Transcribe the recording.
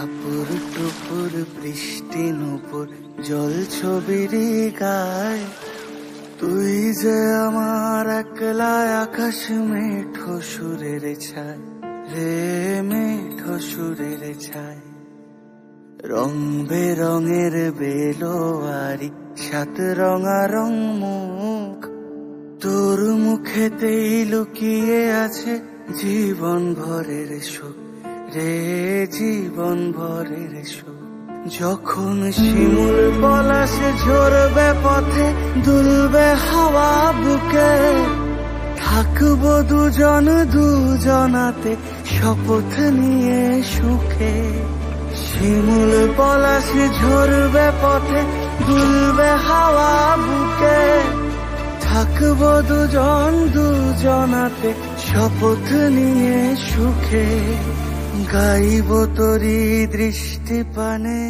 টাপুর টুপুর বৃষ্টি নুপুর জল ছবির গায়, তুই যে আমার একলা আকাশ মেঠো সুরের ছায় রে, মেঠো সুরের ছায়। রং বেরঙের বেলোয়ারি সাত রঙারং মুখ, তোর মুখেতেই লুকিয়ে আছে জীবন ভরের সুখ রে, জীবন ভরের সুখ। যখন শিমুল পলাশে ঝরবে পথে দুলবে হাওয়া বুকে, থাকবো দুজন দুজনাতে শপথ নিয়ে সুখে। শিমুল পলাশে ঝরবে পথে দুলবে হাওয়া বুকে, থাকবো দুজন দুজনাতে শপথ নিয়ে সুখে। গাইব তোরি দৃষ্টি পানে